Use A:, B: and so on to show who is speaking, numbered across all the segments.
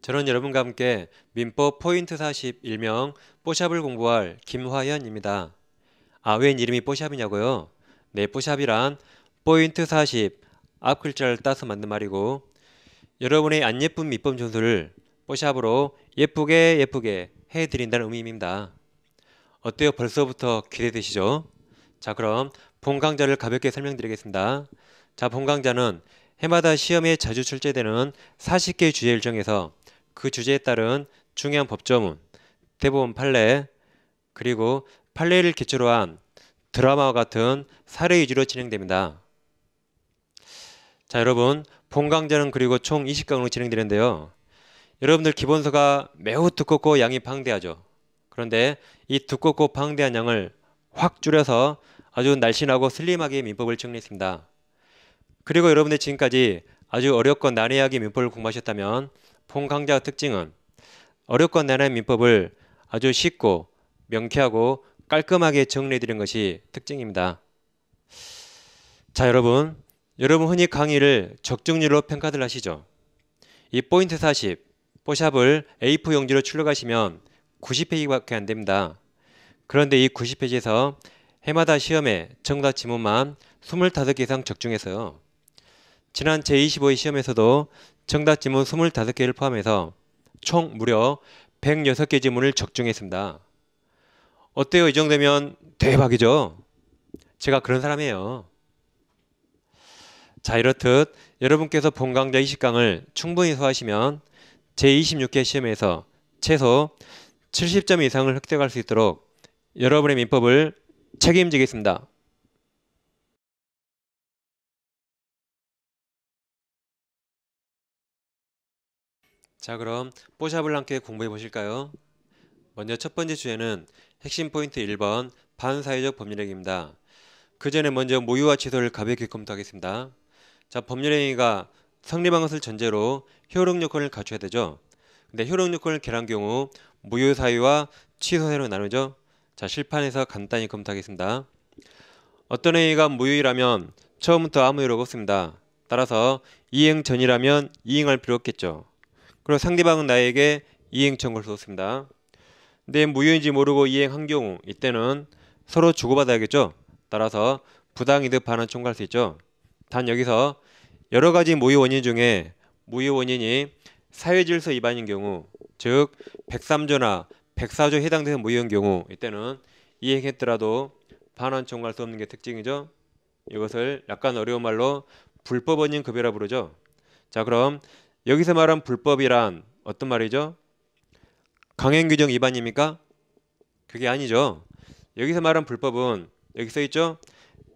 A: 저는 여러분과 함께 민법 포인트 40 일명 뽀샵을 공부할 김화현입니다. 웬 이름이 뽀샵이냐고요? 네, 뽀샵이란 포인트 40 앞 글자를 따서 만든 말이고 여러분의 안 예쁜 민법 전수를 뽀샵으로 예쁘게 해드린다는 의미입니다. 어때요? 벌써부터 기대되시죠? 자, 그럼 본 강좌를 가볍게 설명드리겠습니다. 자, 본 강좌는 해마다 시험에 자주 출제되는 40개 주제 일정에서 그 주제에 따른 중요한 법조문, 대법원 판례, 그리고 판례를 기초로 한 드라마와 같은 사례 위주로 진행됩니다. 자, 여러분, 본 강좌는 그리고 총 20강으로 진행되는데요. 여러분들 기본서가 매우 두껍고 양이 방대하죠. 그런데 이 두껍고 방대한 양을 확 줄여서 아주 날씬하고 슬림하게 민법을 정리했습니다. 그리고 여러분들 지금까지 아주 어렵고 난해하게 민법을 공부하셨다면 본 강좌의 특징은 어렵고 난해한 민법을 아주 쉽고 명쾌하고 깔끔하게 정리해드린 것이 특징입니다. 자, 여러분 흔히 강의를 적중률로 평가들 하시죠. 이 포인트 40, 뽀샵을 A4 용지로 출력하시면 90페이지밖에 안 됩니다. 그런데 이 90페이지에서 해마다 시험에 정답 지문만 25개 이상 적중해서요. 지난 제25회 시험에서도 정답 지문 25개를 포함해서 총 무려 106개 지문을 적중했습니다. 어때요? 이 정도면 대박이죠? 제가 그런 사람이에요. 자, 이렇듯 여러분께서 본 강좌 20강을 충분히 소화하시면 제26회 시험에서 최소 70점 이상을 획득할 수 있도록 여러분의 민법을 책임지겠습니다. 자, 그럼 뽀샵을 함께 공부해 보실까요? 먼저 첫 번째 주제는 핵심 포인트 1번 반사회적 법률행위입니다. 그 전에 먼저 모유와 취소를 가볍게 검토하겠습니다. 자, 법률행위가 성립한 것을 전제로 효력 요건을 갖춰야 되죠. 근데 효력 요건을 개란 경우 무효 사유와 취소 사유로 나누죠. 자, 실판에서 간단히 검토하겠습니다. 어떤 행위가 무효이라면 처음부터 아무 효력 없습니다. 따라서 이행 전이라면 이행할 필요 없겠죠. 그리고 상대방은 나에게 이행 청구를 줬습니다. 근데 무효인지 모르고 이행한 경우 이때는 서로 주고받아야겠죠. 따라서 부당이득 반환 청구할 수 있죠. 단 여기서 여러 가지 무효 원인 중에 무효 원인이 사회질서 위반인 경우, 즉 103조나 104조에 해당되는 무효인 경우 이때는 이행했더라도 반환 청구할 수 없는 게 특징이죠. 이것을 약간 어려운 말로 불법 원인 급여라 부르죠. 자, 그럼 여기서 말한 불법이란 어떤 말이죠? 강행규정 위반입니까? 그게 아니죠. 여기서 말한 불법은 여기 써 있죠?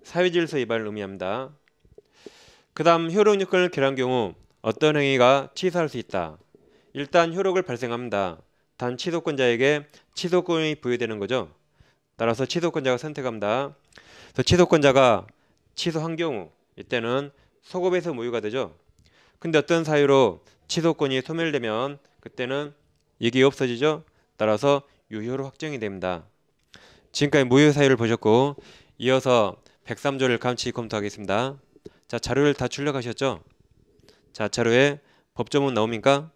A: 사회질서 위반을 의미합니다. 그 다음 효력 요건을 개란 경우 어떤 행위가 취소할 수 있다. 일단 효력을 발생합니다. 단 취소권자에게 취소권이 부여되는 거죠. 따라서 취소권자가 선택합니다. 그래서 취소권자가 취소한 경우 이때는 소급에서 무효가 되죠. 근데 어떤 사유로 취소권이 소멸되면 그때는 이게 없어지죠. 따라서 유효로 확정이 됩니다. 지금까지 무효 사유를 보셨고 이어서 103조를 같이 검토하겠습니다. 자, 자료를 다 출력하셨죠? 자, 자료에 법조문 나옵니까?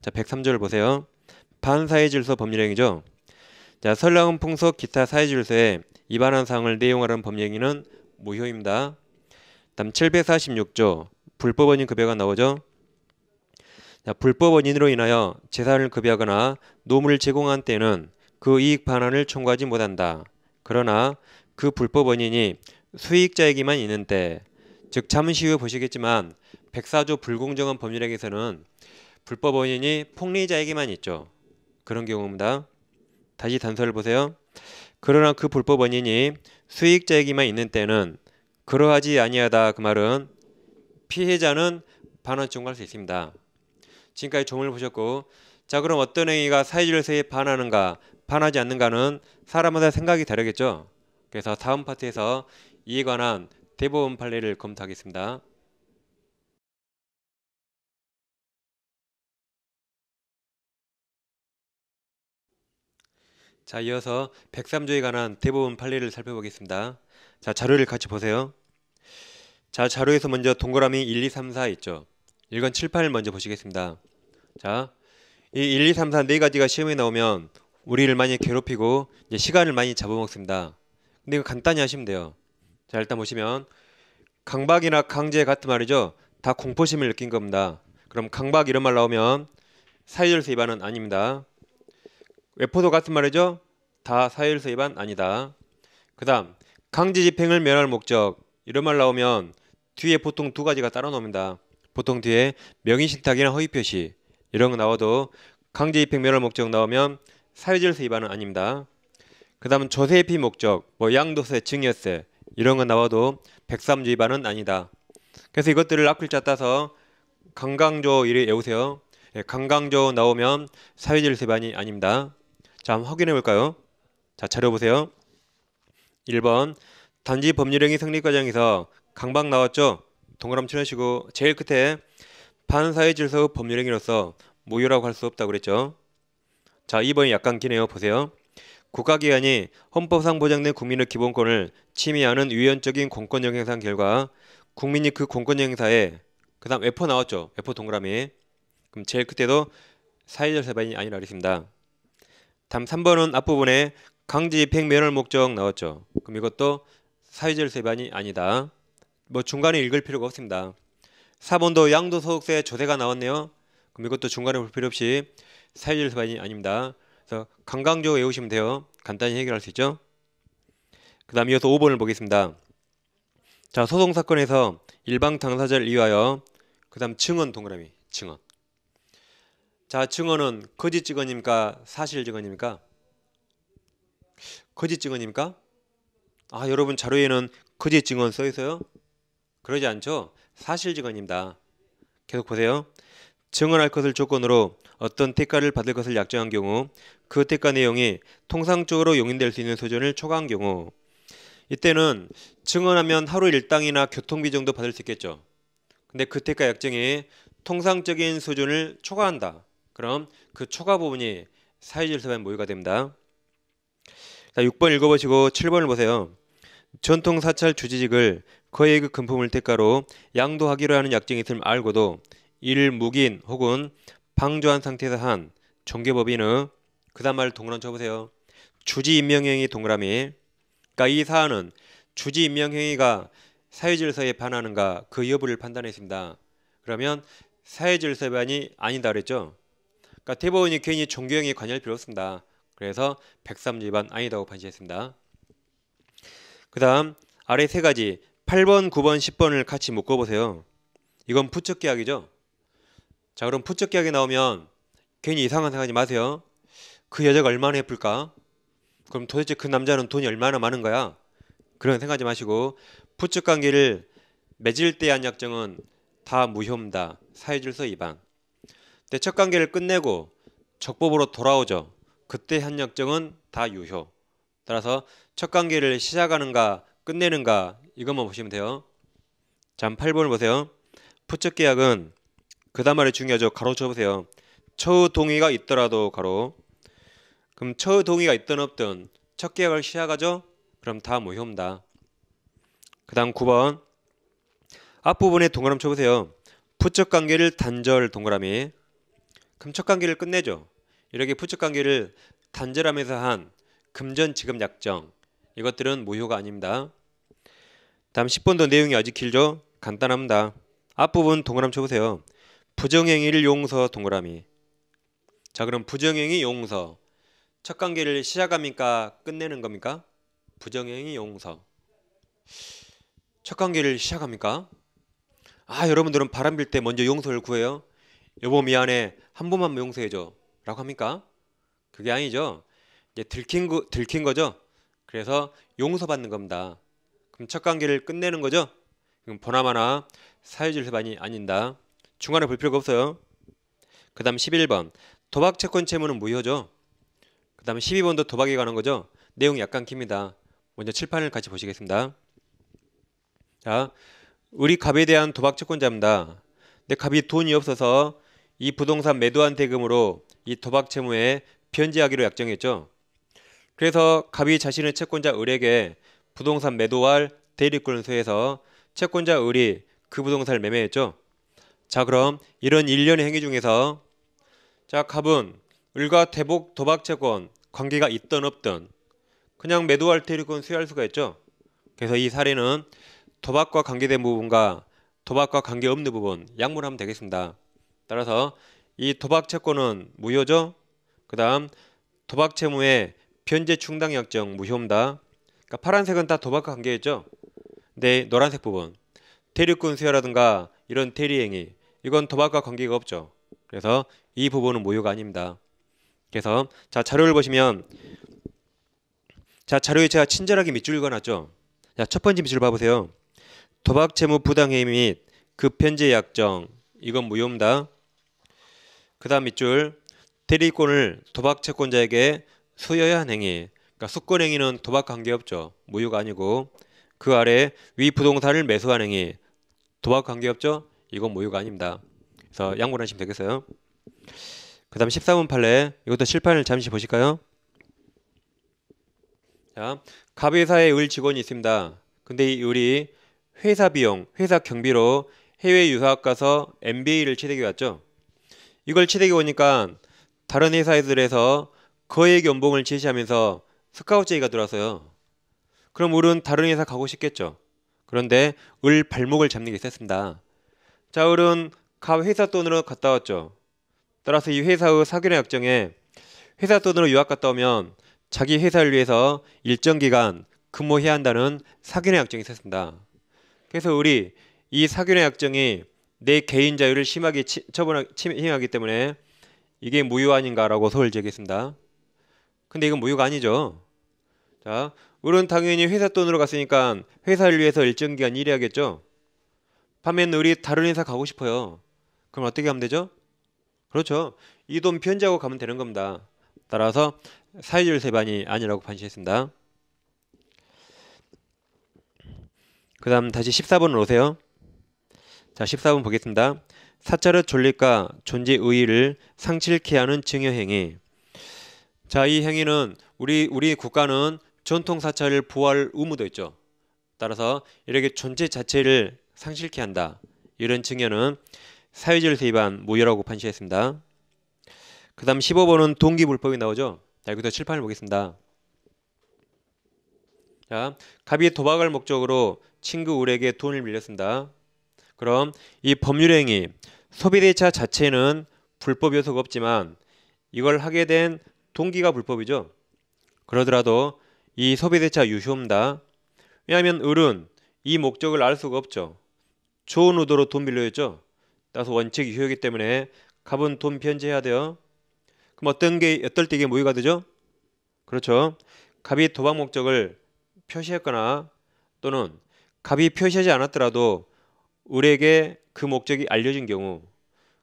A: 자, 103조를 보세요. 반사회질서 법률행위죠. 자, 선량한 풍속 기타 사회질서에 위반한 사항을 내용하는 법률행위는 무효입니다. 다음 746조 불법 원인 급여가 나오죠. 자, 불법 원인으로 인하여 재산을 급여하거나 노무를 제공한 때는 그 이익 반환을 청구하지 못한다. 그러나 그 불법 원인이 수익자에게만 있는 때, 즉 잠시 후에 보시겠지만 104조 불공정한 법률행위에서는 불법 원인이 폭리자에게만 있죠. 그런 경우입니다. 다시 단서를 보세요. 그러나 그 불법 원인이 수익자에게만 있는 때는 그러하지 아니하다. 그 말은 피해자는 반환 청구할 수 있습니다. 지금까지 조문을 보셨고, 자, 그럼 어떤 행위가 사회질서에 반하는가 반하지 않는가는 사람마다 생각이 다르겠죠. 그래서 다음 파트에서 이에 관한 대법원 판례를 검토하겠습니다. 자, 이어서 103조에 관한 대법원 판례를 살펴보겠습니다. 자, 자료를 같이 보세요. 자, 자료에서 먼저 동그라미 1, 2, 3, 4 있죠. 1건 7, 8을 먼저 보시겠습니다. 자, 이 1, 2, 3, 4 네 가지가 시험에 나오면 우리를 많이 괴롭히고 이제 시간을 많이 잡아먹습니다. 근데 이거 간단히 하시면 돼요. 자, 일단 보시면 강박이나 강제 같은 말이죠. 다 공포심을 느낀 겁니다. 그럼 강박 이런 말 나오면 사유질서 위반은 아닙니다. 외포도 같은 말이죠. 다 사유질서 위반 아니다. 그 다음 강제 집행을 면할 목적 이런 말 나오면 뒤에 보통 두 가지가 따라 나옵니다. 보통 뒤에 명의신탁이나 허위표시 이런 거 나와도 강제 집행 면할 목적 나오면 사유질서 위반은 아닙니다. 그 다음은 조세피 목적, 뭐 양도세, 증여세 이런 거 나와도 103조 위반은 아니다. 그래서 이것들을 앞글자 따서 강강조 이렇게 외우세요. 예, 강강조 나오면 사유질서 위반이 아닙니다. 자, 한번 확인해 볼까요? 자, 자료 보세요. 1번 단지 법률행위 성립 과정에서 강박 나왔죠? 동그라미 쳐주시고 제일 끝에 반사회 질서 법률행위로서 무효라고 할 수 없다고 그랬죠? 자, 2번이 약간 기네요. 보세요. 국가기관이 헌법상 보장된 국민의 기본권을 침해하는 위헌적인 공권력 행사한 결과 국민이 그 공권력 행사에 그 다음 외포 나왔죠? 외포 동그라미. 그럼 제일 끝에도 사회적 위반이 아니라 그랬습니다. 다음 3번은 앞부분에 강제집행 면할 목적 나왔죠? 그럼 이것도 사회적 위반이 아니다. 뭐 중간에 읽을 필요가 없습니다. 4번도 양도소득세 조세가 나왔네요. 그럼 이것도 중간에 볼 필요 없이 사유질 위반이 아닙니다. 그래서 강강조 외우시면 돼요. 간단히 해결할 수 있죠. 그 다음 이어서 5번을 보겠습니다. 자, 소송사건에서 일방 당사자를 이유하여 그 다음 증언 동그라미 증언. 자, 증언은 거짓 증언입니까? 사실 증언입니까? 거짓 증언입니까? 아, 여러분 자료에는 거짓 증언 써 있어요? 그러지 않죠? 사실 증언입니다. 계속 보세요. 증언할 것을 조건으로 어떤 대가를 받을 것을 약정한 경우 그 대가 내용이 통상적으로 용인될 수 있는 수준을 초과한 경우 이때는 증언하면 하루 일당이나 교통비 정도 받을 수 있겠죠. 근데 그 대가 약정이 통상적인 수준을 초과한다. 그럼 그 초과 부분이 사유질서위반 모유가 됩니다. 자, 6번 읽어보시고 7번을 보세요. 전통사찰 주지직을 거액의 금품을 대가로 양도하기로 하는 약정이 있음을 알고도 이를 묵인 혹은 방조한 상태에서 한 종교법인의 그 다음 말 동그라미 쳐보세요. 주지임명행위 동그라미. 그러니까 이 사안은 주지임명행위가 사회질서에 반하는가 그 여부를 판단했습니다. 그러면 사회질서 위반이 아니다 그랬죠. 그러니까 대법원이 괜히 종교행위에 관여할 필요 없습니다. 그래서 103조 위반 아니다고 판시했습니다. 그 다음 아래 세 가지 8번, 9번, 10번을 같이 묶어보세요. 이건 부적계약이죠. 자, 그럼 부적계약이 나오면 괜히 이상한 생각하지 마세요. 그 여자가 얼마나 예쁠까? 그럼 도대체 그 남자는 돈이 얼마나 많은 거야? 그런 생각하지 마시고 부적관계를 맺을 때 한 약정은 다 무효입니다. 사회질서 위반. 근데 첫 관계를 끝내고 적법으로 돌아오죠. 그때 한 약정은 다 유효. 따라서 첫 관계를 시작하는가 끝내는가 이것만 보시면 돼요. 자, 8번을 보세요. 부적계약은 그 다음 말이 중요하죠. 가로 쳐보세요. 처우 동의가 있더라도 가로. 그럼 처우 동의가 있든 없든 첫 계약을 시작하죠. 그럼 다 무효입니다. 그 다음 9번 앞부분에 동그라미 쳐보세요. 부적관계를 단절 동그라미. 그럼 첫 관계를 끝내죠. 이렇게 부적관계를 단절하면서 한 금전 지급 약정 이것들은 무효가 아닙니다. 다음 10번도 내용이 아주 길죠. 간단합니다. 앞부분 동그라미 쳐보세요. 부정행위를 용서 동그라미. 자, 그럼 부정행위 용서 첫 관계를 시작합니까? 끝내는 겁니까? 부정행위 용서 첫 관계를 시작합니까? 아, 여러분들은 바람 빌 때 먼저 용서를 구해요. 여보 미안해 한 번만 용서해줘 라고 합니까? 그게 아니죠. 이제 들킨 거죠. 그래서 용서받는 겁니다. 그럼 첫 관계를 끝내는 거죠. 그럼 보나마나 사유질 위반이 아닌다. 중간에 볼 필요가 없어요. 그 다음 11번 도박 채권 채무는 무효죠. 그 다음 12번도 도박에 관한 거죠. 내용이 약간 깁니다. 먼저 칠판을 같이 보시겠습니다. 자, 우리 갑에 대한 도박 채권자입니다. 근데 갑이 돈이 없어서 이 부동산 매도한 대금으로 이 도박 채무에 변제하기로 약정했죠. 그래서 갑이 자신의 채권자 을에게 부동산 매도할 대리권을 수여해서 채권자 을이 그 부동산을 매매했죠. 자, 그럼 이런 일련의 행위 중에서 자, 갑은 을과 도박 채권 관계가 있든 없든 그냥 매도할 대리권 수여할 수가 있죠. 그래서 이 사례는 도박과 관계된 부분과 도박과 관계없는 부분 약분하면 되겠습니다. 따라서 이 도박 채권은 무효죠. 그 다음 도박 채무의 변제 충당 약정 무효입니다. 그러니까 파란색은 다 도박과 관계있죠. 근데 노란색 부분 대리권 수여라든가 이런 대리행위 이건 도박과 관계가 없죠. 그래서 이 부분은 무효가 아닙니다. 그래서 자 자료를 보시면 자 자료에 제가 친절하게 밑줄 읽어놨죠. 자 첫 번째 밑줄 봐보세요. 도박 채무 부당행위 및 급변제 약정 이건 무효입니다. 그 다음 밑줄 대리권을 도박 채권자에게 수여해야 한 행위 그러니까 수권행위는 도박 관계없죠. 무효가 아니고 그 아래 위 부동산을 매수한 행위 도박 관계없죠. 이건 무효가 아닙니다. 그래서 양보하시면 되겠어요. 그 다음 14번 판례 이것도 실판을 잠시 보실까요? 자, 갑회사에 을 직원이 있습니다. 근데 이 을이 회사 비용, 회사 경비로 해외 유학 가서 MBA를 취득해 왔죠. 이걸 취득해 오니까 다른 회사들에서 거액 연봉을 제시하면서 스카우트 제의가 들어왔어요. 그럼 을은 다른 회사 가고 싶겠죠. 그런데 을 발목을 잡는 게 있었습니다. 자, 을은 갑 회사 돈으로 갔다 왔죠. 따라서 이 회사의 사견의 약정에 회사 돈으로 유학 갔다 오면 자기 회사를 위해서 일정 기간 근무해야 한다는 사견의 약정이 있었습니다. 그래서 을이 이 사견의 약정이 내 개인 자유를 심하게 침해하기 때문에 이게 무효 아닌가라고 소를 제기했습니다. 근데 이건 무효가 아니죠. 자, 을은 당연히 회사 돈으로 갔으니까 회사를 위해서 일정 기간 일해야겠죠. 반면 을이 다른 회사 가고 싶어요. 그럼 어떻게 하면 되죠? 그렇죠. 이 돈 편지하고 가면 되는 겁니다. 따라서 사회적 세반이 아니라고 판시했습니다. 그 다음 다시 14번으로 오세요. 자, 14번 보겠습니다. 사찰의 존립과 존재 의의를 상실케 하는 증여행위. 자, 이 행위는 우리 국가는 전통 사찰을 보호할 의무도 있죠. 따라서 이렇게 존재 자체를 상실케 한다. 이런 증여는 사회질서 위반 무효라고 판시했습니다. 그 다음 15번은 동기불법이 나오죠. 자, 여기서 칠판을 보겠습니다. 자, 갑이 도박을 목적으로 친구 을에게 돈을 빌렸습니다. 그럼 이 법률행위 소비대차 자체는 불법 요소가 없지만 이걸 하게 된 동기가 불법이죠. 그러더라도 이 소비대차 유효입니다. 왜냐하면 을은 이 목적을 알 수가 없죠. 좋은 의도로 돈 빌려줬죠. 따라서 원칙이 유효이기 때문에 갑은 돈 변제해야 돼요. 그럼 어떨 때 이게 무효가 되죠? 그렇죠. 갑이 도박 목적을 표시했거나 또는 갑이 표시하지 않았더라도 을에게 그 목적이 알려진 경우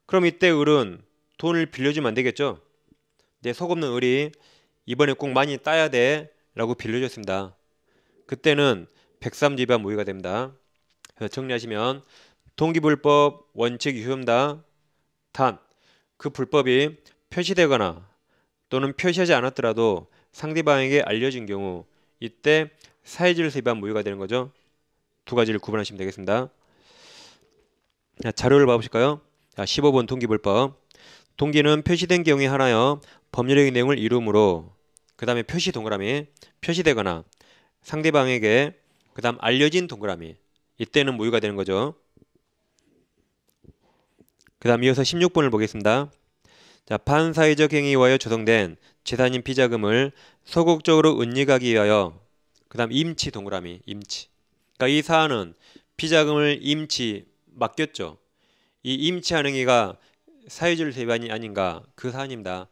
A: 그럼 이때 을은 돈을 빌려주면 안 되겠죠. 근데 속없는 을이 이번에 꼭 많이 따야 돼 라고 빌려줬습니다. 그때는 103조 위반 무효가 됩니다. 그래서 정리하시면 동기불법 원칙 유효입니다. 단 그 불법이 표시되거나 또는 표시하지 않았더라도 상대방에게 알려진 경우 이때 사회질서 위반 무효가 되는 거죠. 두 가지를 구분하시면 되겠습니다. 자, 자료를 봐보실까요? 자, 15번 동기불법. 동기는 표시된 경우에 하나여 법률의 내용을 이루므로 그 다음에 표시 동그라미 표시되거나 상대방에게 그 다음 알려진 동그라미 이때는 무효가 되는 거죠. 그 다음 이어서 16번을 보겠습니다. 자, 반사회적 행위에 의하여 조성된 재산인 비자금을 소극적으로 은닉하기 위하여 그 다음 임치 동그라미 임치 그러니까 이 사안은 비자금을 임치 맡겼죠. 이 임치한 행위가 사회질서 위반이 아닌가 그 사안입니다.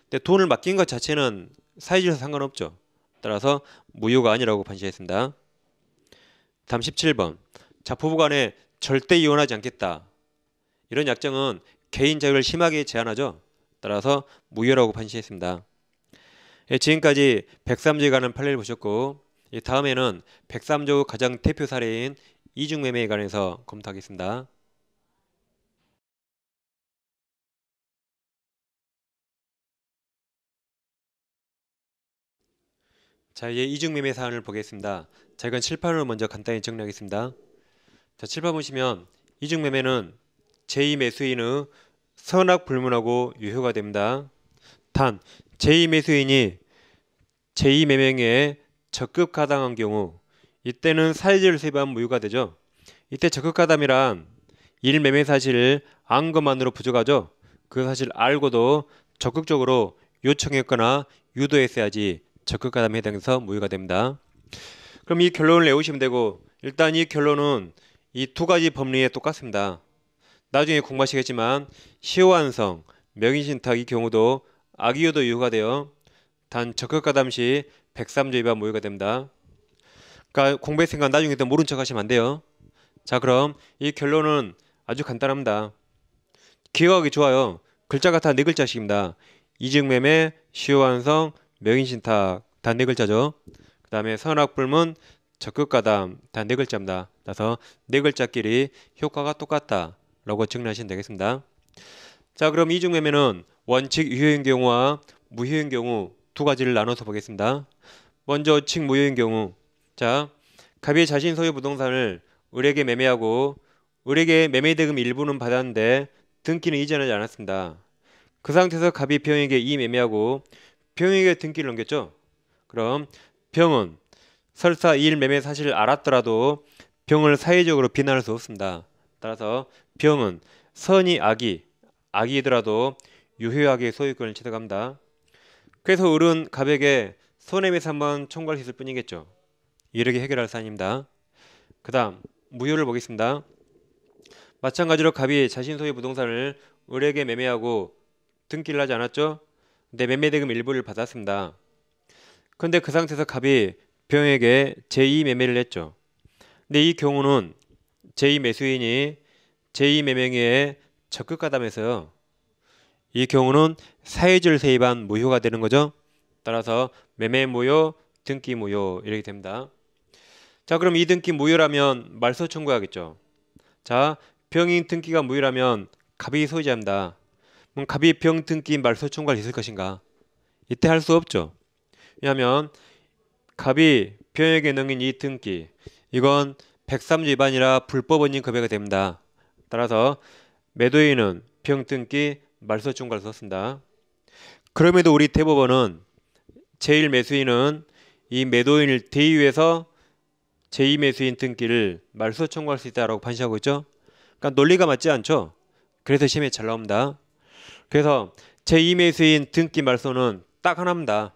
A: 근데 돈을 맡긴 것 자체는 사회질서 상관없죠. 따라서 무효가 아니라고 판시했습니다. 다음 17번 자, 부부간에 절대 이혼하지 않겠다. 이런 약정은 개인 자유를 심하게 제한하죠. 따라서 무효라고 판시했습니다. 예, 지금까지 103조에 관한 판례를 보셨고 다음에는 103조 가장 대표 사례인 이중매매에 관해서 검토하겠습니다. 자, 이제 이중매매 사안을 보겠습니다. 자, 이건 칠판으로 먼저 간단히 정리하겠습니다. 자, 칠판 보시면 이중매매는 제2매수인의 선악 불문하고 유효가 됩니다. 단 제2매수인이 제2매매행위에 적극 가담한 경우 이때는 사유지를 수입한 무효가 되죠. 이때 적극 가담이란 1매매 사실을 안 것만으로 부족하죠. 그 사실 알고도 적극적으로 요청했거나 유도했어야지 적극 가담에 해당해서 무효가 됩니다. 그럼 이 결론을 외우시면 되고, 일단 이 결론은 이 두 가지 법리에 똑같습니다. 나중에 공부하시겠지만 시효완성, 명의신탁 이 경우도 악의유도 유효가 되어 단 적극 가담 시 103조 위반 무효가 됩니다. 그러니까 공부했으니까 나중에 또 모른 척 하시면 안 돼요. 자, 그럼 이 결론은 아주 간단합니다. 기억하기 좋아요. 글자가 다 네 글자씩입니다. 이직매매, 시효완성, 명의신탁 다 네 글자죠. 그 다음에 선악불문, 적극가담 다 네 글자입니다. 따라서 네 글자끼리 효과가 똑같다 라고 정리하시면 되겠습니다. 자, 그럼 이직매매는 원칙 유효인 경우와 무효인 경우 두 가지를 나눠서 보겠습니다. 먼저 칙무효인 경우, 자, 갑이 자신 소유 부동산을 을에게 매매하고 을에게 매매대금 일부는 받았는데 등기는 이전하지 않았습니다. 그 상태에서 갑이 병에게 이 매매하고 병에게 등기를 넘겼죠. 그럼 병은 설사 이 일 매매 사실을 알았더라도 병을 사회적으로 비난할 수 없습니다. 따라서 병은 선이 악이더라도 유효하게 소유권을 취득합니다. 그래서 을은 갑에게 손해배상 한번 청구할 수 있을 뿐이겠죠. 이렇게 해결할 사안입니다. 그 다음 무효를 보겠습니다. 마찬가지로 갑이 자신 소유 부동산을 을에게 매매하고 등기를 하지 않았죠. 근데 매매대금 일부를 받았습니다. 근데 그 상태에서 갑이 병에게 제2매매를 했죠. 근데 이 경우는 제2매수인이 제2매매행위에 적극 가담해서요. 이 경우는 사유지를 세입한 무효가 되는 거죠. 따라서 매매 무효, 등기 무효 이렇게 됩니다. 자, 그럼 이 등기 무효라면 말소 청구하겠죠. 자, 병인 등기가 무효라면 갑이 소유자입니다. 그럼 갑이 병 등기 말소 청구할 수 있을 것인가? 이때 할 수 없죠. 왜냐하면 갑이 병에게 넘긴 이 등기, 이건 103조 위반이라 불법 원인 급여가 됩니다. 따라서 매도인은 병 등기 말소 청구할 수 없습니다. 그럼에도 우리 대법원은 제1매수인은 이 매도인을 대의해서 제2매수인 등기를 말소 청구할 수 있다라고 판시하고 있죠. 그러니까 논리가 맞지 않죠. 그래서 시험에 잘 나옵니다. 그래서 제2매수인 등기 말소는 딱 하나입니다.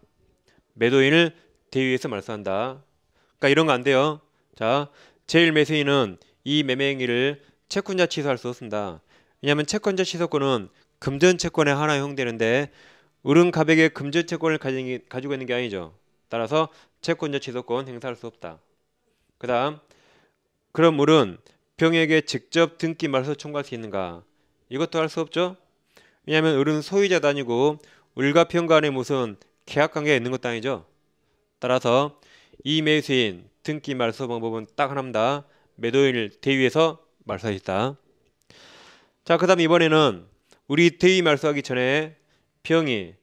A: 매도인을 대의해서 말소한다. 그러니까 이런 거 안 돼요. 자, 제1매수인은 이 매매 행위를 채권자 취소할 수 없습니다. 왜냐하면 채권자 취소권은 금전채권에 하나 형되는데 을은 갑에게 금전채권을 가지고 있는 게 아니죠. 따라서 채권자 취소권 행사할 수 없다. 그 다음, 그럼 을은 병에게 직접 등기 말소 청구할 수 있는가? 이것도 할 수 없죠. 왜냐하면 을은 소유자도 아니고 을과 병 간에 무슨 계약관계가 있는 것도 아니죠. 따라서 이 매수인 등기 말소 방법은 딱 하나입니다. 매도인을 대위해서 말소할 수 있다. 자, 그 다음 이번에는 우리 대위 말소하기 전에 병이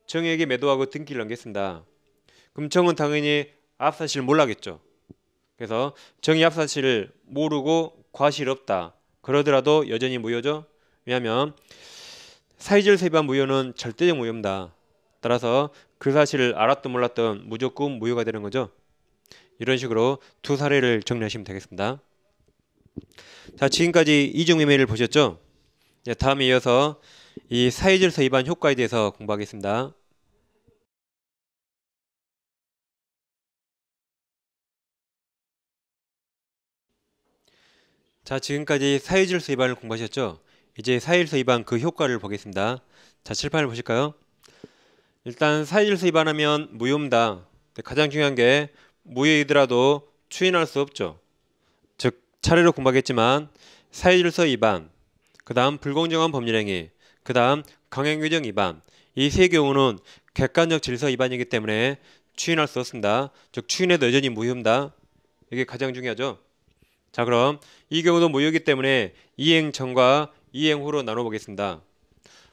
A: 정에게 매도하고 등기를 넘겼습니다. 그럼 정은 당연히 앞사실을 몰라겠죠. 그래서 정이 앞사실을 모르고 과실 없다. 그러더라도 여전히 무효죠. 왜냐하면 사유지를 세입한 무효는 절대적 무효입니다. 따라서 그 사실을 알았든 몰랐든 무조건 무효가 되는 거죠. 이런 식으로 두 사례를 정리하시면 되겠습니다. 자, 지금까지 이중매매를 보셨죠? 다음에 이어서 이 사유지를 세입한 효과에 대해서 공부하겠습니다. 자, 지금까지 사유지를 세입한을 공부하셨죠? 이제 사유지를 세입한 그 효과를 보겠습니다. 자, 칠판을 보실까요? 일단 사유지를 세입한하면 무효입니다. 가장 중요한 게 무효이더라도 추인할 수 없죠. 즉 차례로 공부하겠지만 사유질서 위반, 그 다음 불공정한 법률행위, 그 다음 강행규정 위반, 이 세 경우는 객관적 질서 위반이기 때문에 추인할 수 없습니다. 즉 추인해도 여전히 무효입니다. 이게 가장 중요하죠. 자, 그럼 이 경우도 무효이기 때문에 이행 전과 이행 후로 나눠보겠습니다.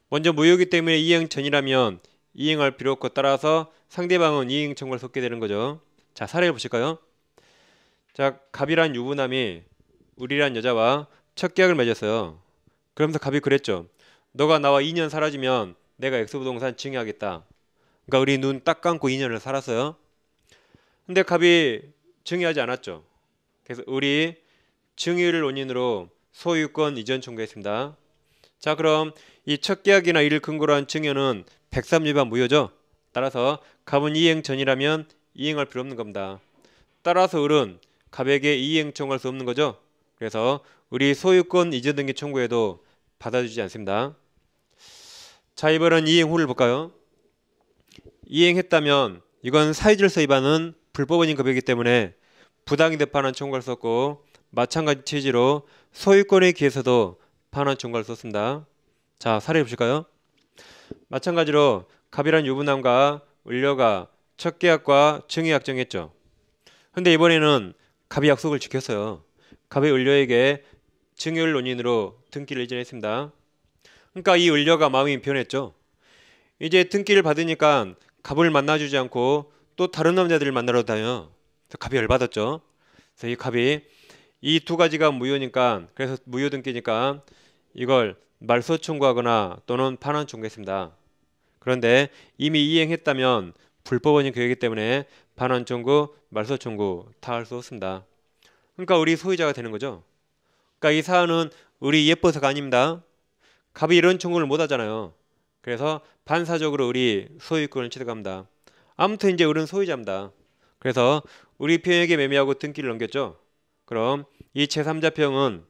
A: 먼저 무효이기 때문에 이행 전이라면 이행할 필요 없고 따라서 상대방은 이행 청구를 쏟게 되는 거죠. 자, 사례를 보실까요? 자, 갑이란 유부남이 을이란 여자와 첫 계약을 맺었어요. 그러면서 갑이 그랬죠. 너가 나와 2년 살아주면 내가 X부동산 증여하겠다. 그러니까 우리 눈 딱 감고 2년을 살았어요. 근데 갑이 증여하지 않았죠. 그래서 우리 증여를 원인으로 소유권 이전 청구했습니다. 자, 그럼 이 첫 계약이나 이를 근거로 한 증여는 103위반 무효죠. 따라서 갑은 이행 전이라면 이행할 필요 없는 겁니다. 따라서 을은 갑에게 이행 청구할 수 없는 거죠. 그래서 우리 소유권 이전 등기 청구에도 받아주지 않습니다. 자, 이번엔 이행 후를 볼까요? 이행했다면 이건 사유질서 위반은 불법원인 급이기 때문에 부당이득 반환 청구할 수 없고, 마찬가지 취지로 소유권에 기해서도 반환 청구할 수 없습니다. 자, 사례 보실까요? 마찬가지로 갑이란 유부남과 을려가 첫 계약과 증여 약정했죠. 근데 이번에는 갑이 약속을 지켰어요. 갑이 을려에게 증여를 원인으로 등기를 이전했습니다. 그러니까 이 을려가 마음이 변했죠. 이제 등기를 받으니까 갑을 만나주지 않고 또 다른 남자들을 만나러 다녀. 그래서 갑이 열받았죠. 그래서 이 갑이 이 두 가지가 무효니까, 그래서 무효 등기니까 이걸 말소 청구하거나 또는 반환 청구했습니다. 그런데 이미 이행했다면 불법원인 교육이기 때문에 반환 청구, 말소 청구 다 할 수 없습니다. 그러니까 우리 소유자가 되는 거죠. 그러니까 이 사안은 우리 예뻐서가 아닙니다. 갑이 이런 청구를 못 하잖아요. 그래서 반사적으로 우리 소유권을 취득합니다. 아무튼 이제 우리는 소유자입니다. 그래서 우리 평에게 매매하고 등기를 넘겼죠. 그럼 이 제3자 평은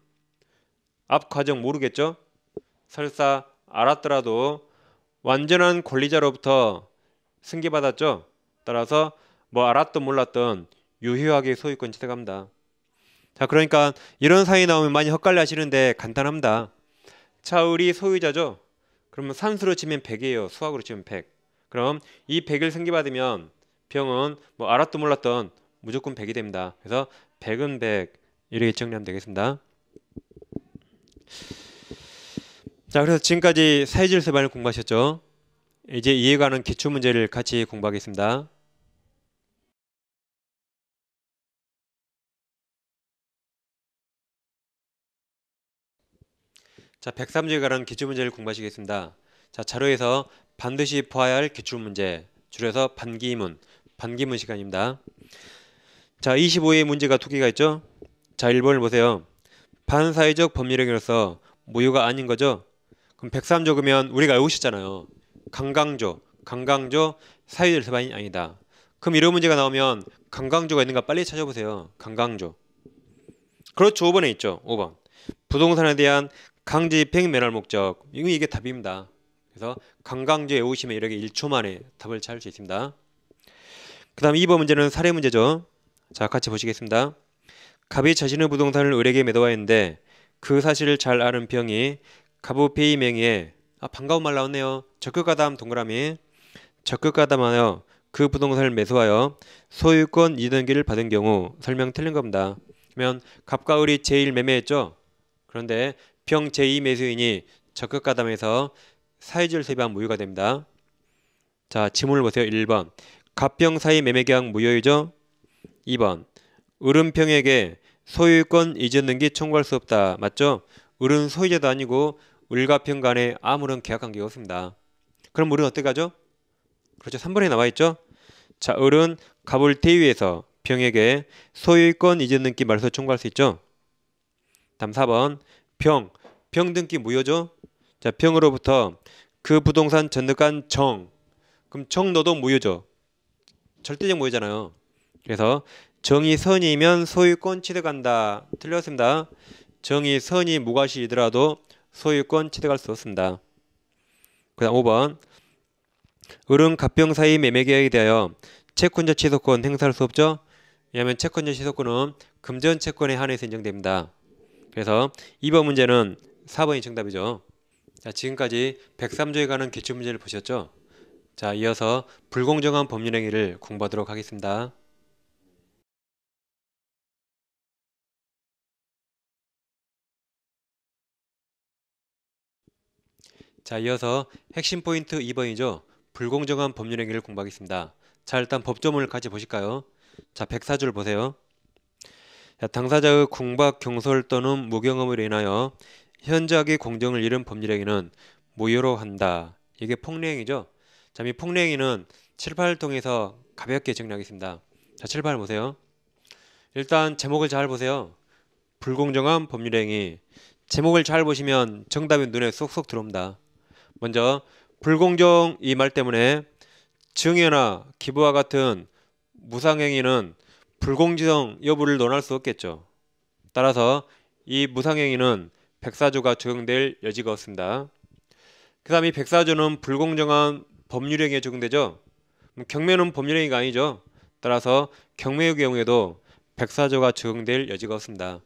A: 앞 과정 모르겠죠? 설사 알았더라도 완전한 권리자로부터 승계받았죠. 따라서 뭐 알았든 몰랐든 유효하게 소유권 취득합니다. 자, 그러니까 이런 사연이 나오면 많이 헛갈려 하시는데 간단합니다. 자, 우리 소유자죠. 그러면 산수로 치면 100이에요. 수학으로 치면 100. 그럼 이 100을 승계받으면 병은 뭐 알았든 몰랐든 무조건 100이 됩니다. 그래서 100은 100 이렇게 정리하면 되겠습니다. 자, 그래서 지금까지 사유질서 위반을 공부하셨죠. 이제 이에 관한 기출문제를 같이 공부하겠습니다. 자, 103조에 관한 기출문제를 공부하시겠습니다. 자, 자료에서 반드시 보아야 할 기출문제, 줄여서 반기문 시간입니다. 자, 25의 문제가 두 개가 있죠. 자, 1번을 보세요. 반사회적 법률행위로서 무효가 아닌 거죠. 그럼 103조 그러면 우리가 알고 있었잖아요. 강강조 사유질서 위반이 아니다. 그럼 이런 문제가 나오면 강강조가 있는가 빨리 찾아보세요. 강강조. 그렇죠. 5번에 있죠. 5번. 부동산에 대한 강제 입행 면할 목적. 이게 답입니다. 그래서 강강조 외우시면 이렇게 1초 만에 답을 찾을 수 있습니다. 그 다음 2번 문제는 사례 문제죠. 자, 같이 보시겠습니다. 갑이 자신의 부동산을 을에게 매도하였는데 그 사실을 잘 아는 병이 갑의 폐의 명의에 반가운 말 나왔네요. 적극가담 동그라미. 적극가담하여 그 부동산을 매수하여 소유권 이전기를 받은 경우 설명 틀린 겁니다. 그러면 갑과 을이 제1 매매했죠. 그런데 병 제2 매수인이 적극가담해서 사유질서 위반 무효가 됩니다. 자, 지문을 보세요. 1번. 갑병 사이 매매계약 무효이죠. 2번. 을은 병에게 소유권 이전 등기 청구할 수 없다. 맞죠? 을은 소유자도 아니고 을과 병 간에 아무런 계약 관계가 없습니다. 그럼 을은 어떻게 하죠? 그렇죠. 3번에 나와 있죠. 자, 을은 갑을 대위해서 병에게 소유권 이전 등기 말소 청구할 수 있죠. 다음 4번. 병 등기 무효죠. 자, 병으로부터 그 부동산 전득한 정. 그럼 정 너도 무효죠. 절대적 무효잖아요. 그래서 정이 선이면 소유권 취득한다. 틀렸습니다. 정이 선이 무과시이더라도 소유권 취득할 수 없습니다. 그 다음 5번. 을은 갑병 사이 매매계약에 대하여 채권자 취소권 행사할 수 없죠. 왜냐하면 채권자 취소권은 금전 채권에 한해서 인정됩니다. 그래서 2번 문제는 4번이 정답이죠. 자, 지금까지 103조에 관한 기출문제를 보셨죠. 자, 이어서 불공정한 법률행위를 공부하도록 하겠습니다. 자, 이어서 핵심 포인트 2번이죠. 불공정한 법률행위를 공부하겠습니다. 자, 일단 법조문을 같이 보실까요? 자, 104줄 보세요. 자, 당사자의 궁박, 경솔 또는 무경험으로 인하여 현저하게 공정을 잃은 법률행위는 무효로 한다. 이게 폭리행위죠. 자, 이 폭리행위는 7, 8을 통해서 가볍게 정리하겠습니다. 자, 7, 8 보세요. 일단 제목을 잘 보세요. 불공정한 법률행위. 제목을 잘 보시면 정답이 눈에 쏙쏙 들어옵니다. 먼저 불공정 이 말 때문에 증여나 기부와 같은 무상행위는 불공정 여부를 논할 수 없겠죠. 따라서 이 무상행위는 백사조가 적용될 여지가 없습니다. 그 다음 이 백사조는 불공정한 법률행위에 적용되죠. 경매는 법률행위가 아니죠. 따라서 경매의 경우에도 백사조가 적용될 여지가 없습니다.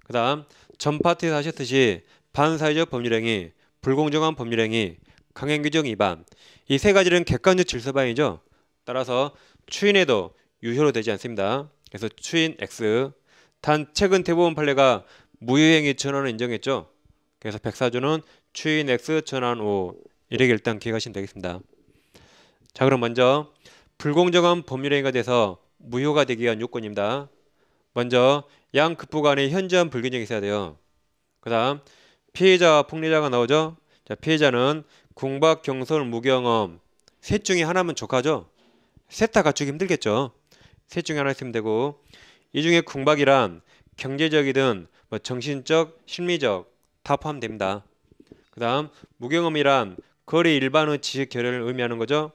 A: 그 다음 전 파트에서 하셨듯이 반사회적 법률행위, 불공정한 법률행위, 강행규정 위반 이 세 가지는 객관적 질서반이죠. 따라서 추인에도 유효로 되지 않습니다. 그래서 추인 X. 단 최근 대법원 판례가 무효행위 전환을 인정했죠. 그래서 백사조는 추인 X 전환 O 이렇게 일단 기억하시면 되겠습니다. 자, 그럼 먼저 불공정한 법률행위가 돼서 무효가 되기 위한 요건입니다. 먼저 양 급부 간의 현저한 불균형이 있어야 돼요. 그 다음 피해자와 폭리자가 나오죠. 자, 피해자는 궁박, 경솔, 무경험 셋 중에 하나면 족하죠. 셋 다 갖추기 힘들겠죠. 셋 중에 하나 있으면 되고 이 중에 궁박이란 경제적이든 뭐 정신적, 심리적 다 포함됩니다. 그 다음 무경험이란 거래 일반의 지식 결여를 의미하는 거죠.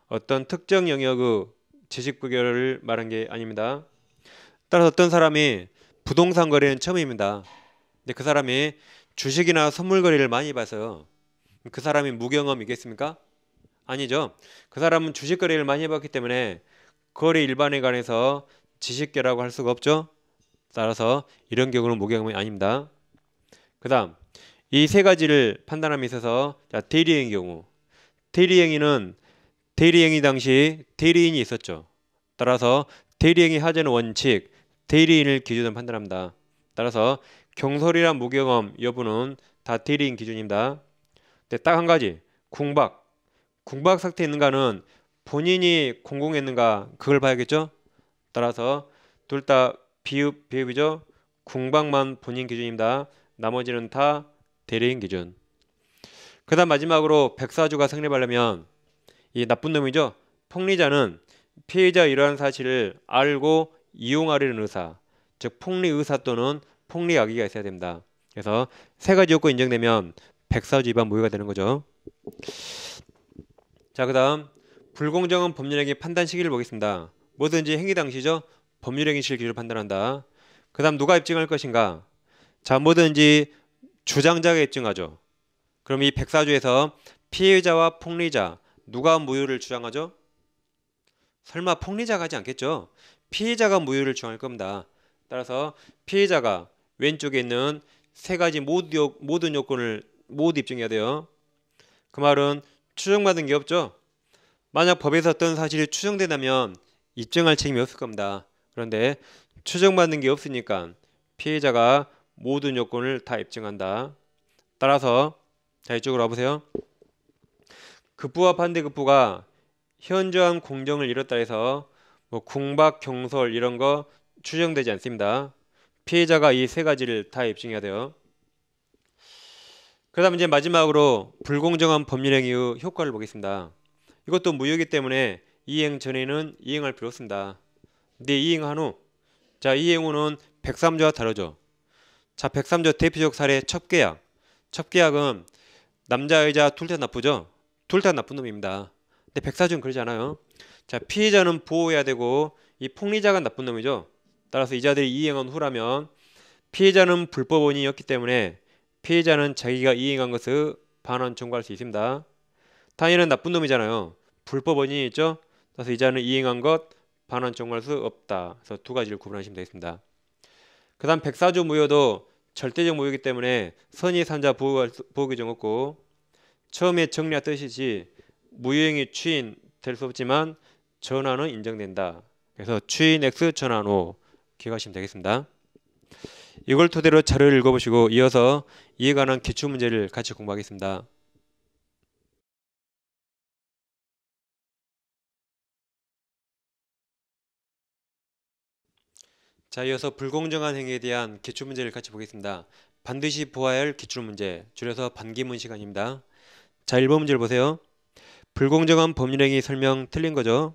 A: 어떤 특정 영역의 지식 부결을 말한 게 아닙니다. 따라서 어떤 사람이 부동산 거래는 처음입니다. 근데 그 사람이 주식이나 선물 거래를 많이 봐서요. 그 사람이 무경험이겠습니까? 아니죠. 그 사람은 주식 거래를 많이 해봤기 때문에 거래 일반에 관해서 지식계라고 할 수가 없죠. 따라서 이런 경우는 무경험이 아닙니다. 그 다음 이 세 가지를 판단함에 있어서 자, 대리행위 경우 대리행위는 대리행위 당시 대리인이 있었죠. 따라서 대리행위 하자는 원칙 대리인을 기준으로 판단합니다. 따라서 경솔이란 무경험 여부는 다 대리인 기준입니다. 근데 딱 한 가지 궁박 상태에 있는가는 본인이 공공했는가 그걸 봐야겠죠. 따라서 둘 다 비읍이죠. 궁박만 본인 기준입니다. 나머지는 다 대리인 기준. 그 다음 마지막으로 백사조가 성립하려면 이 나쁜 놈이죠. 폭리자는 피해자 이러한 사실을 알고 이용하려는 의사, 즉 폭리 의사 또는 폭리 악의가 있어야 됩니다. 그래서 세 가지 요건 인정되면 백사조 위반 무효가 되는 거죠. 자, 그 다음 불공정한 법률행위 판단 시기를 보겠습니다. 뭐든지 행위 당시죠. 법률행위 실 기준으로 판단한다. 그 다음 누가 입증할 것인가. 자, 뭐든지 주장자가 입증하죠. 그럼 이 백사조에서 피해자와 폭리자 누가 무효를 주장하죠? 설마 폭리자가 하지 않겠죠? 피해자가 무효를 주장할 겁니다. 따라서 피해자가 왼쪽에 있는 세 가지 모든 요건을 모두 입증해야 돼요. 그 말은 추정받은 게 없죠. 만약 법에서 어떤 사실이 추정된다면 입증할 책임이 없을 겁니다. 그런데 추정받는 게 없으니까 피해자가 모든 요건을 다 입증한다. 따라서 자, 이쪽으로 와보세요. 급부와 반대급부가 현저한 공정을 이뤘다 해서 뭐 궁박, 경솔 이런 거 추정되지 않습니다. 피해자가 이 세 가지를 다 입증해야 돼요. 그 다음 이제 마지막으로 불공정한 법률행위의 효과를 보겠습니다. 이것도 무효이기 때문에 이행 전에는 이행할 필요 없습니다. 근데 이행한 후, 자, 이행 후는 103조와 다르죠. 자, 103조 대표적 사례 첩계약. 첩계약은 남자 여자 둘 다 나쁘죠. 둘 다 나쁜 놈입니다. 근데 104조는 그러지 않아요. 자, 피해자는 보호해야 되고 이 폭리자가 나쁜 놈이죠. 따라서 이자들이 이행한 후라면 피해자는 불법 원인이었기 때문에 피해자는 자기가 이행한 것을 반환 청구할 수 있습니다. 타인은 나쁜 놈이잖아요. 불법 원인이 있죠. 그래서 이자는 이행한 것 반환 청구할 수 없다. 그래서 두 가지를 구분하시면 되겠습니다. 그 다음 104조 무효도 절대적 무효이기 때문에 선의 산자 보호 규정 없고 처음에 정리했듯이 무효행위 추인 될 수 없지만 전환은 인정된다. 그래서 추인 X 전환 O 기억하시면 되겠습니다. 이걸 토대로 자료를 읽어보시고 이어서 이에 관한 기출문제를 같이 공부하겠습니다. 자, 이어서 불공정한 행위에 대한 기출문제를 같이 보겠습니다. 반드시 보아야 할 기출문제, 줄여서 반기문 시간입니다. 자, 1번 문제를 보세요. 불공정한 법률행위 설명 틀린 거죠.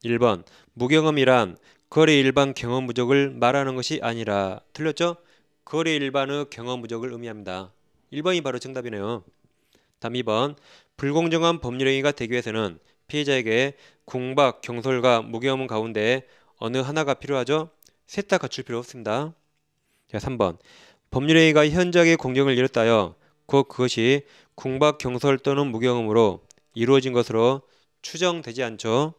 A: 1번 무경험이란 거래 일반 경험 부족을 말하는 것이 아니라 틀렸죠? 거래 일반의 경험 부족을 의미합니다. 1번이 바로 정답이네요. 다음 2번 불공정한 법률행위가 되기 위해서는 피해자에게 공박, 경솔과 무경험 가운데 어느 하나가 필요하죠? 셋 다 갖출 필요 없습니다. 자, 3번 법률행위가 현저하게 공정을 잃었다여 곧 그것이 공박, 경솔 또는 무경험으로 이루어진 것으로 추정되지 않죠.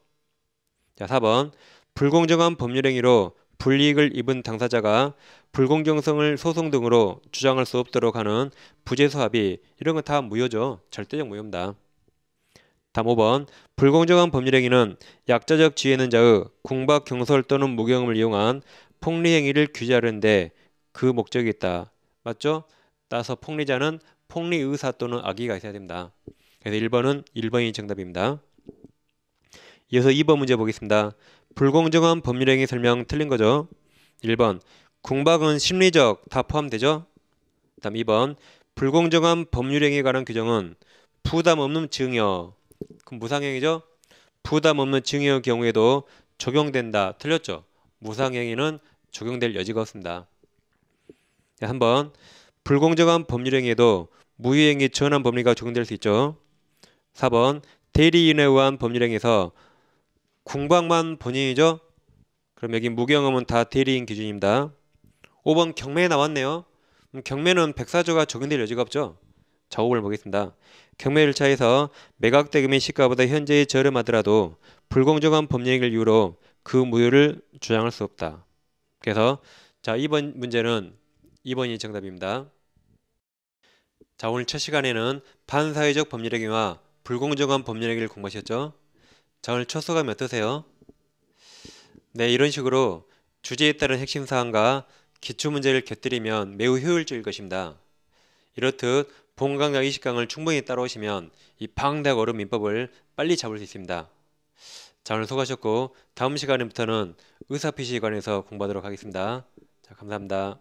A: 자, 4번 불공정한 법률행위로 불이익을 입은 당사자가 불공정성을 소송 등으로 주장할 수 없도록 하는 부재소 합의, 이런 건 다 무효죠. 절대적 무효입니다. 다음 5번 불공정한 법률행위는 약자적 지위 있는 자의 공박, 경솔 또는 무경험을 이용한 폭리행위를 규제하는데 그 목적이 있다. 맞죠? 따라서 폭리자는 폭리의사 또는 악의가 있어야 됩니다. 그래서 1번이 정답입니다. 이어서 2번 문제 보겠습니다. 불공정한 법률행위 설명 틀린 거죠. 1번 공박은 심리적, 다 포함되죠. 다음 2번 불공정한 법률행위에 관한 규정은 부담 없는 증여, 그럼 무상행위죠. 부담 없는 증여의 경우에도 적용된다. 틀렸죠. 무상행위는 적용될 여지가 없습니다. 3번 불공정한 법률행위에도 무효행위 전환 법리가 적용될 수 있죠. 4번 대리인에 의한 법률행위에서 공박만 본인이죠. 그럼 여기 무경험은 다 대리인 기준입니다. 5번 경매 나왔네요. 경매는 백사조가 적용될 여지가 없죠. 자, 5번을 보겠습니다. 경매 절차에서 매각 대금이 시가보다 현재히 저렴하더라도 불공정한 법률행위를 이유로 그 무효를 주장할 수 없다. 그래서 자, 2번 문제는 2번이 정답입니다. 자, 오늘 첫 시간에는 반사회적 법률행위와 불공정한 법률행위를 공부하셨죠. 자, 오늘 첫 소감이 어떠세요? 네, 이런 식으로 주제에 따른 핵심 사항과 기출문제를 곁들이면 매우 효율적일 것입니다. 이렇듯 본 강좌 20강을 충분히 따라오시면 이 방대하고 어려운 민법을 빨리 잡을 수 있습니다. 자, 오늘 수고하셨고 다음 시간부터는 의사피시에 관해서 공부하도록 하겠습니다. 자, 감사합니다.